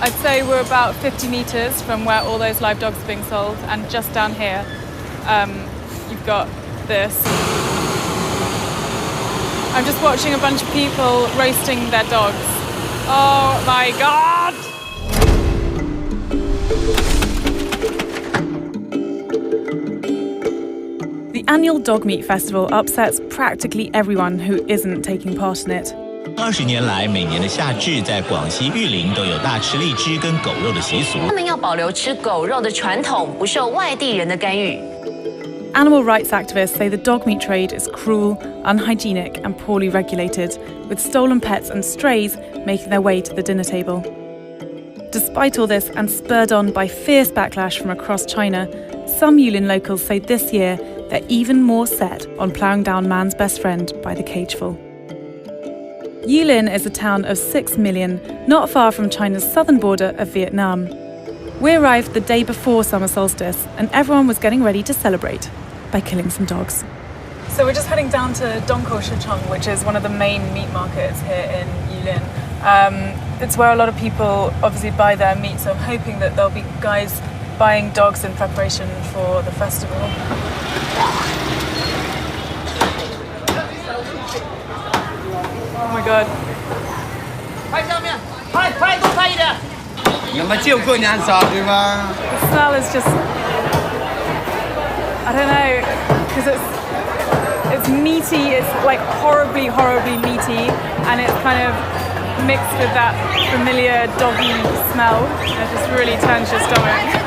I'd say we're about 50 metres from where all those live dogs are being sold, and just down here you've got this. I'm just watching a bunch of people roasting their dogs. Oh my god! The annual Dog Meat Festival upsets practically everyone who isn't taking part in it. 20年来，每年的夏至，在广西玉林都有大吃荔枝跟狗肉的习俗。他们要保留吃狗肉的传统，不受外地人的干预。Animal rights activists say the dog meat trade is cruel, unhygienic and poorly regulated, with stolen pets and strays making their way to the dinner table. Despite all this, and spurred on by fierce backlash from across China, some Yulin locals say this year they're even more set on ploughing down man's best friend by the cageful. Yulin is a town of 6 million, not far from China's southern border of Vietnam. We arrived the day before summer solstice, and everyone was getting ready to celebrate by killing some dogs. So we're just heading down to Dongkou Shicheng, which is one of the main meat markets here in Yulin. It's where a lot of people obviously buy their meat, so I'm hoping that there'll be guys buying dogs in preparation for the festival. Oh my god. The smell is just, I don't know, because it's meaty, it's like horribly meaty, and it's kind of mixed with that familiar doggy smell. It just really turns your stomach.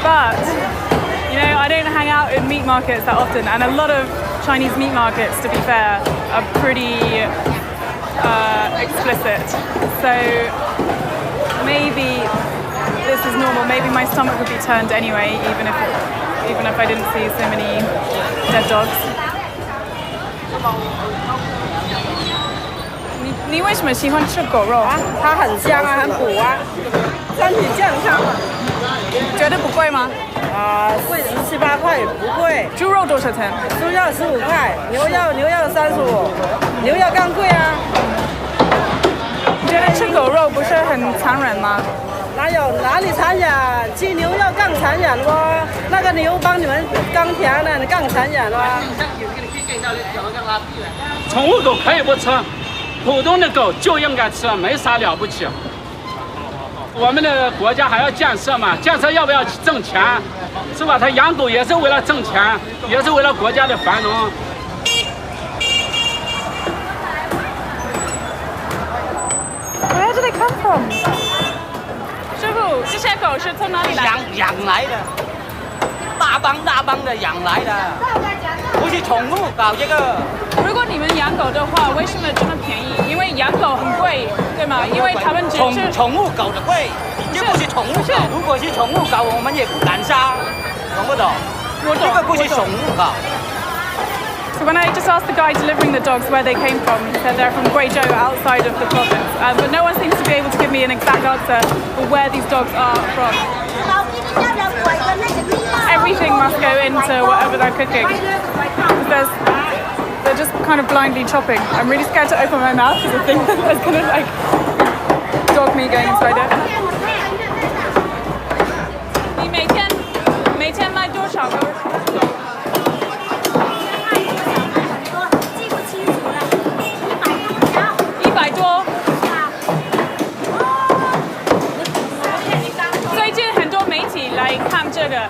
But, you know, I don't hang out in meat markets that often, and a lot of Chinese meat markets, to be fair, are pretty explicit. So maybe this is normal. Maybe my stomach would be turned anyway, even if I didn't see so many dead dogs. 你为什么喜欢吃狗肉啊？它很香啊，很补啊，身体健康。觉得不贵吗？贵17、18块，不贵。猪肉多少钱？猪肉15块，牛肉35，牛肉更贵啊。觉得吃狗肉不是很残忍吗？哪里残忍？吃牛肉更残忍咯，那个牛帮你们耕田的，你更残忍咯。宠物狗可以不吃，普通的狗就应该吃，没啥了不起。我们的国家还要建设嘛，建设要不要挣钱，是吧？他养狗也是为了挣钱，也是为了国家的繁荣。Where do they come from? 师傅，这些狗是从哪里来？养来的，大帮的养来的，不是宠物搞这个。如果你们养狗的话，为什么这么便宜？因为养狗很贵，对吗？因为他们只是宠物狗的贵，这不是宠物狗。如果是宠物狗，我们也不敢杀，懂不懂？我懂。这个不是宠物狗。So when I just asked the guy delivering the dogs where they came from, he said they're from Guizhou, outside of the province. But no one seems to be able to give me an exact answer for where these dogs are from. Everything must go into whatever they're cooking. They're just kind of blindly chopping. I'm really scared to open my mouth because I think that there's kind of like dog meat going inside it. 你每天卖多少个？100多。最近很多媒体来看这个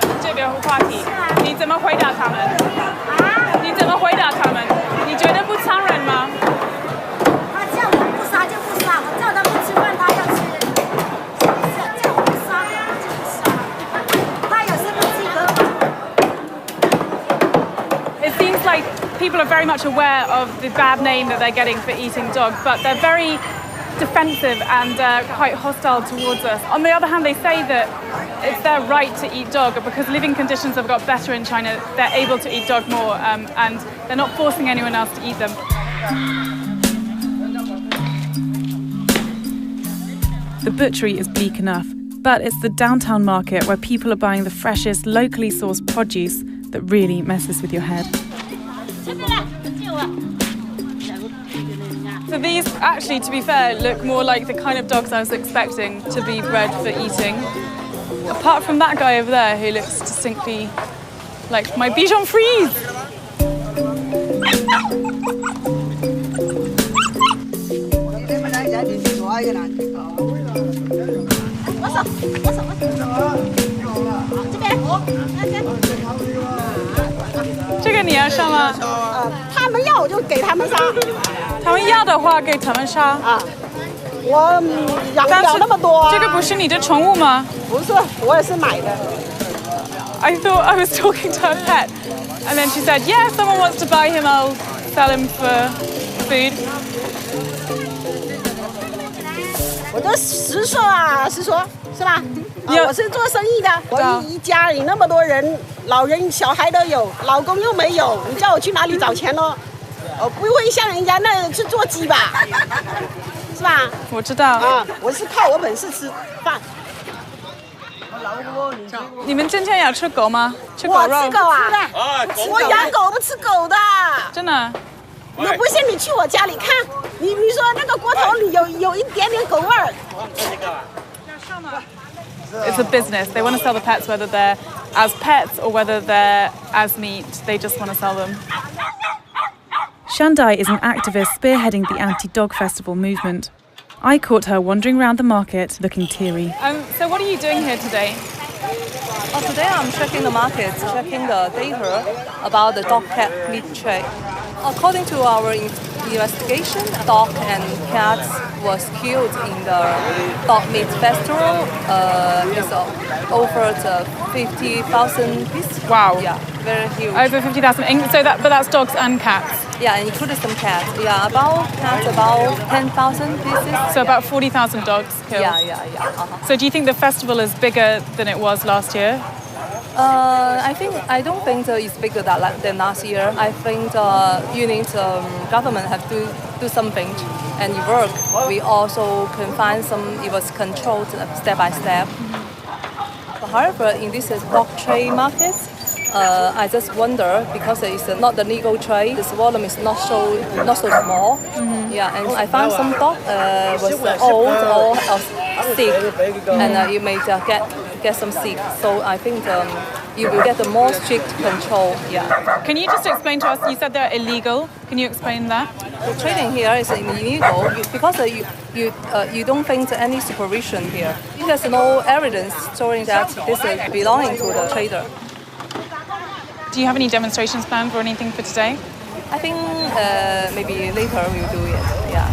话题，你怎么回答他们？你怎么回答他们？你觉得不残忍吗？他叫我不杀就不杀，我叫他不吃饭他要吃，叫我不杀他就不杀，他有什么资格吗？ It seems like people are very much aware of the bad name that they're getting for eating dog, but they're very defensive and quite hostile towards us. On the other hand, they say that it's their right to eat dog because living conditions have got better in China. They're able to eat dog more, and they're not forcing anyone else to eat them. The butchery is bleak enough, but it's the downtown market where people are buying the freshest, locally sourced produce that really messes with your head. So these, actually, to be fair, look more like the kind of dogs I was expecting to be bred for eating. Apart from that guy over there who looks distinctly like my Bichon Frise.这个你要上吗？他们要我就给他们杀。他们要的话给他们杀。啊，我养不了那么多。这个不是你的宠物吗？不是，我也是买的。I thought I was talking to a pet, and then she said, "Yeah, someone wants to buy him. I'll sell him for food." 我都实说啊，实说，是吧？我是做生意的，我一家里那么多人，老人小孩都有，老公又没有，你叫我去哪里找钱呢？我不会像人家那去做鸡吧，是吧？我知道啊，我是靠我本事吃饭。你们今天要吃狗吗？吃狗肉？我吃狗啊！我养狗不吃狗的。真的？你不信你去我家里看，你说那个锅头里有一点点狗味儿。It's a business. They want to sell the pets whether they're as pets or whether they're as meat. They just want to sell them. Shandai is an activist spearheading the anti-dog festival movement. I caught her wandering around the market looking teary. So what are you doing here today? Today I'm checking the market, checking the data about the dog-cat meat trade. According to our investigation, dog and cats was killed in the dog meat festival. It's over 50,000 pieces. Wow. Yeah, very huge. Over 50,000. So but that's dogs and cats. Yeah, including some cats. Yeah, about 10,000 pieces. So about 40,000 dogs killed. Yeah. So do you think the festival is bigger than it was last year? I don't think it's bigger than last year. I think the unit government have to do something and work. We also can find it was controlled step by step. However, in this dog trade market, I just wonder because it's not the legal trade. This volume is not so small. Yeah, and I found some dog was old or sick, and you may get some sick. So I think you will get a more strict control. Yeah. Can you just explain to us? You said they're illegal. Can you explain that? The trading here is illegal because you don't think any supervision here. There's no evidence showing that this is belonging to the trader. Do you have any demonstrations planned or anything for today? I think maybe later we'll do it. Yeah.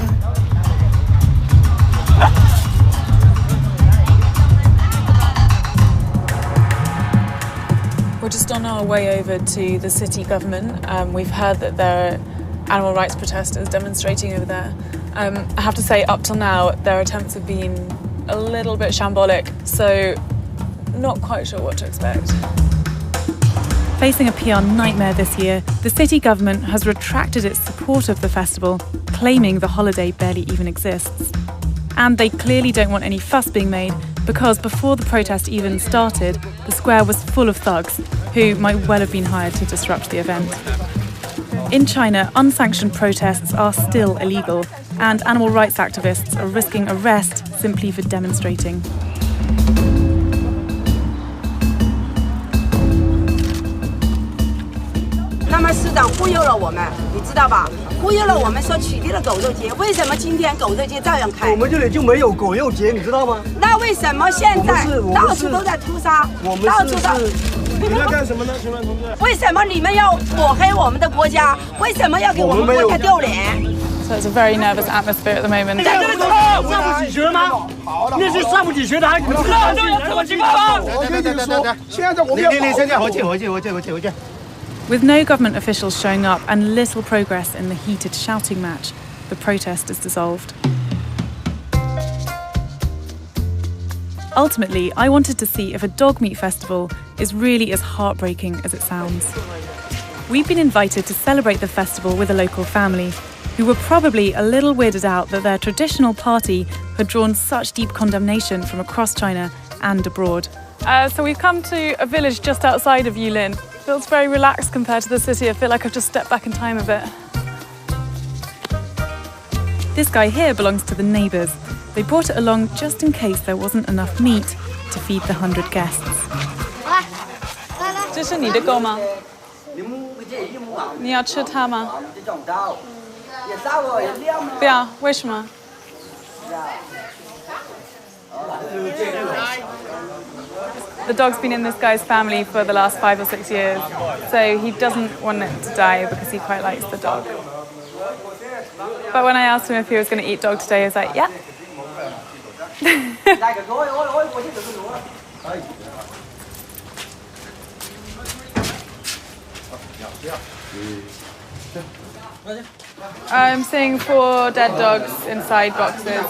We're just on our way over to the city government. We've heard that there are animal rights protesters demonstrating over there. I have to say, up till now, their attempts have been a little bit shambolic, so not quite sure what to expect. Facing a PR nightmare this year, the city government has retracted its support of the festival, claiming the holiday barely even exists. And they clearly don't want any fuss being made because before the protest even started, the square was full of thugs who might well have been hired to disrupt the event. In China, unsanctioned protests are still illegal, and animal rights activists are risking arrest simply for demonstrating. 那么市长忽悠了我们，你知道吧？忽悠了我们说取缔了狗肉节，为什么今天狗肉节照样开？我们这里就没有狗肉节，你知道吗？那为什么现在到处都在屠杀？到处都。你们要干什么呢，请问同志？为什么你们要抹黑我们的国家？为什么要给我们国家丢脸？ So it's a very nervous atmosphere at the moment. 在这里上不起学吗？那些上不起学的，还你们让这要自己办。我跟你说，现在我们要。现在回去。 With no government officials showing up and little progress in the heated shouting match, the protest is dissolved. Ultimately, I wanted to see if a dog meat festival is really as heartbreaking as it sounds. We've been invited to celebrate the festival with a local family who were probably a little weirded out that their traditional party had drawn such deep condemnation from across China and abroad. So we've come to a village just outside of Yulin. Feels very relaxed compared to the city. I feel like I've just stepped back in time a bit. This guy here belongs to the neighbours. They brought it along just in case there wasn't enough meat to feed the 100 guests. 这是你的狗吗？你要吃它吗？不要，为什么？ The dog's been in this guy's family for the last 5 or 6 years, so he doesn't want it to die because he quite likes the dog. But when I asked him if he was going to eat dog today, he was like, yeah. I'm seeing 4 dead dogs inside boxes.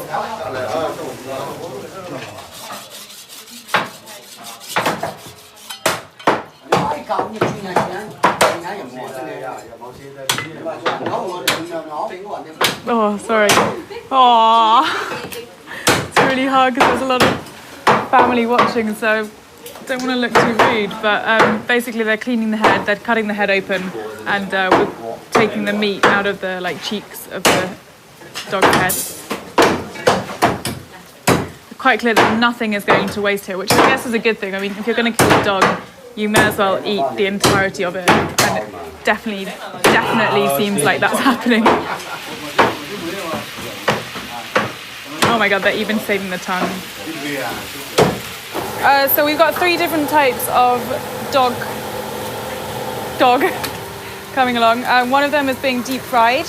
Oh, sorry. Oh, it's really hard because there's a lot of family watching, so I don't want to look too rude. But basically, they're cleaning the head, they're cutting the head open, and we're taking the meat out of the cheeks of the dog's head. Quite clear that nothing is going to waste here, which I guess is a good thing. I mean, if you're going to kill a dog, you may as well eat the entirety of it, and it definitely seems like that's happening. Oh my god, they're even saving the tongue. So we've got 3 different types of dog coming along. One of them is being deep fried.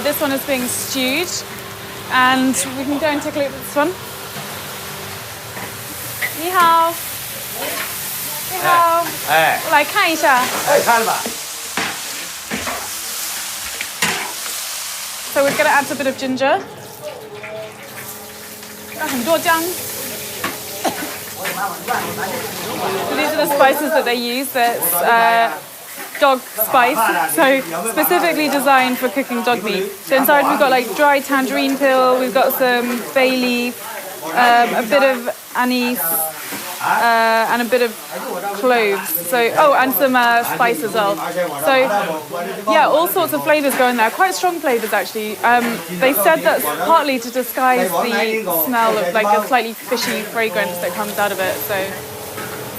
This one is being stewed, and we can go and take a look at this one. 你好，你好，来看一下。看吧。So we're going to add a bit of ginger. 很多姜。So these are the spices that they use. That's dog spice, so specifically designed for cooking dog meat. So inside we've got dry tangerine peel, we've got some bay leaf, a bit of anise, and a bit of cloves. So and some spice as well. So yeah, all sorts of flavours go in there. Quite strong flavours actually. They said that's partly to disguise the smell of a slightly fishy fragrance that comes out of it. So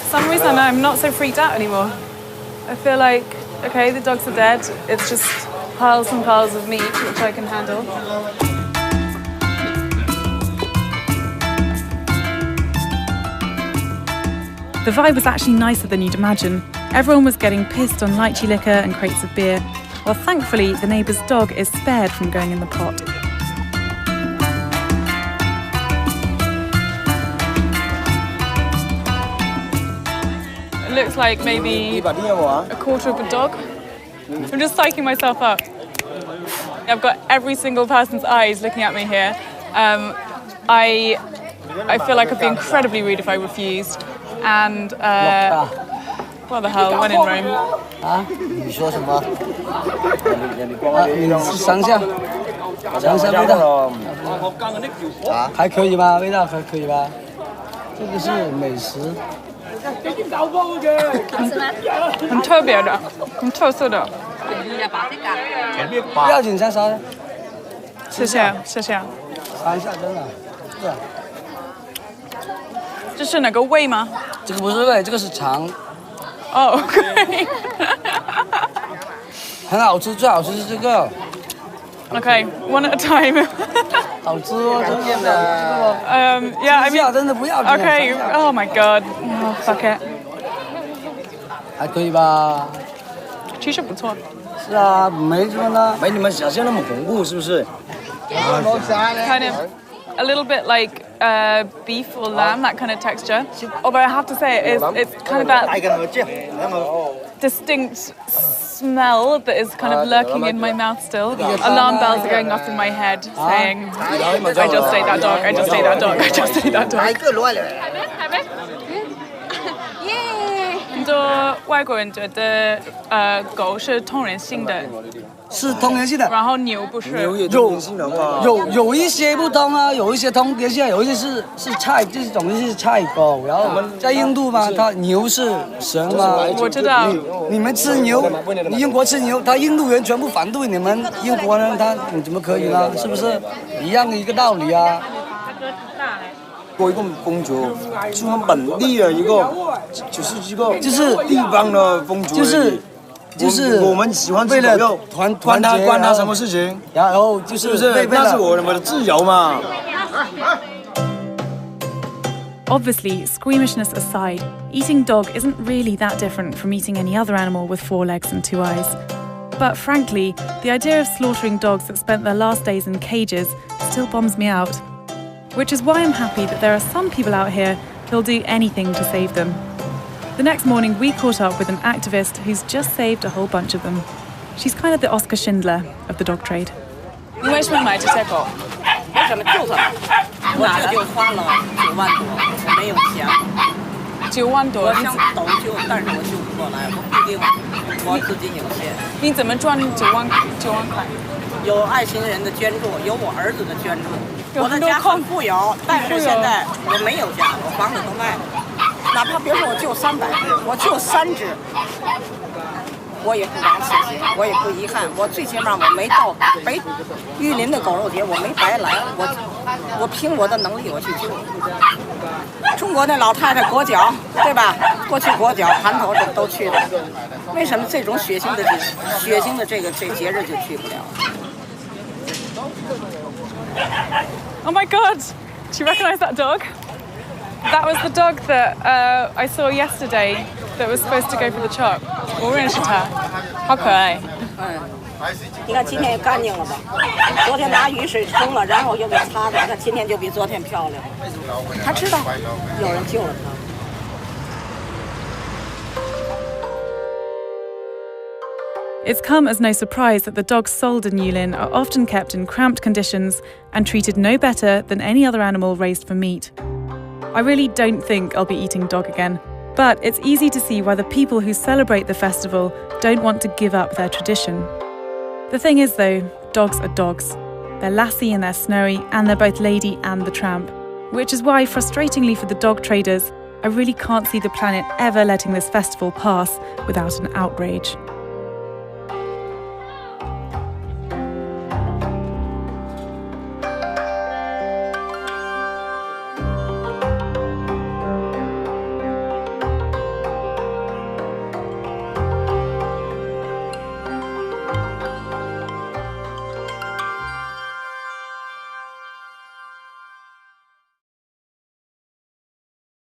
for some reason I'm not so freaked out anymore. I feel like, okay, the dogs are dead. It's just piles and piles of meat, which I can handle. The vibe was actually nicer than you'd imagine. Everyone was getting pissed on lychee liquor and crates of beer, while thankfully the neighbour's dog is spared from going in the pot. It looks like maybe a quarter of a dog. I'm just psyching myself up. I've got every single person's eyes looking at me here. I feel like I'd be incredibly rude if I refused. And what the hell, when in Rome? 你说什么？尝一下，尝一下味道。还可以吧，味道还可以吧。这个是美食。很特别的，很特色的。不要紧张，稍等。谢谢，谢谢。尝一下，真的。是。这是哪个胃吗？这个不是胃，这个是肠。哦 ，OK。很好吃，最好吃是这个。Okay, one at a time. 好吃哦，真的。Yeah, I mean, 真的不要。Okay. Oh my god. Oh, fuck it. 还可以吧？其实不错。是啊，没什么呢，没你们想象那么恐怖，是不是？ Kind of a little bit like beef or lamb, that kind of texture. Although I have to say, it's kind of that distinct smell that is kind of lurking in my mouth still. Alarm bells are going off in my head saying, I just ate that dog, I just ate that dog, I just ate that dog. 很多外国人觉得狗是通人性的，是同源性的，然后牛不是。牛也同源性的话，有一些不同啊，有一些同源性，有一些是菜，这种是菜狗。然后在印度嘛，它牛是神嘛。我知道。你们吃牛，你英国吃牛，他印度人全部反对，你们英国人你怎么可以呢？是不是一样的一个道理啊？一个风俗，是我们本地的一个，就是地方的风俗。就是我们喜欢吃狗肉，关他什么事情？然后就是不是？那是我们的自由嘛。Obviously, squeamishness aside, eating dog isn't really that different from eating any other animal with 4 legs and 2 eyes. But frankly, the idea of slaughtering dogs that spent their last days in cages still bombs me out. Which is why I'm happy that there are some people out here who'll do anything to save them. The next morning, we caught up with an activist who's just saved a whole bunch of them. She's kind of the Oscar Schindler of the dog trade. 你为什么买这些狗？为什么救它们？我这就花了9万多，我没有钱。9万多，我想斗救，但是我救不过来，我不一定，我资金有限。你怎么赚9万块？有爱心人的捐助，有我儿子的捐助。我的家很富有，但是现在我没有家，我房子都卖了。哪怕别说我救300只，我救3只，我也不枉此行，我也不遗憾。我最起码我没到玉林的狗肉节，我没白来，我凭我的能力我去救。中国那老太太裹脚，对吧？过去裹脚、盘头都去了，为什么这种血腥的这节日就去不了？ Oh my God! Do you recognise that dog? That was the dog that I saw yesterday that was supposed to go for the chop. 我认识它，好可爱。你看今天也干净了吧？昨天拿雨水冲了，然后又给擦的，那今天就比昨天漂亮。他知道有人救了他。 It's come as no surprise that the dogs sold in Yulin are often kept in cramped conditions and treated no better than any other animal raised for meat. I really don't think I'll be eating dog again, but it's easy to see why the people who celebrate the festival don't want to give up their tradition. The thing is though, dogs are dogs. They're Lassie and they're Snowy, and they're both Lady and the Tramp. Which is why, frustratingly for the dog traders, I really can't see the planet ever letting this festival pass without an outrage.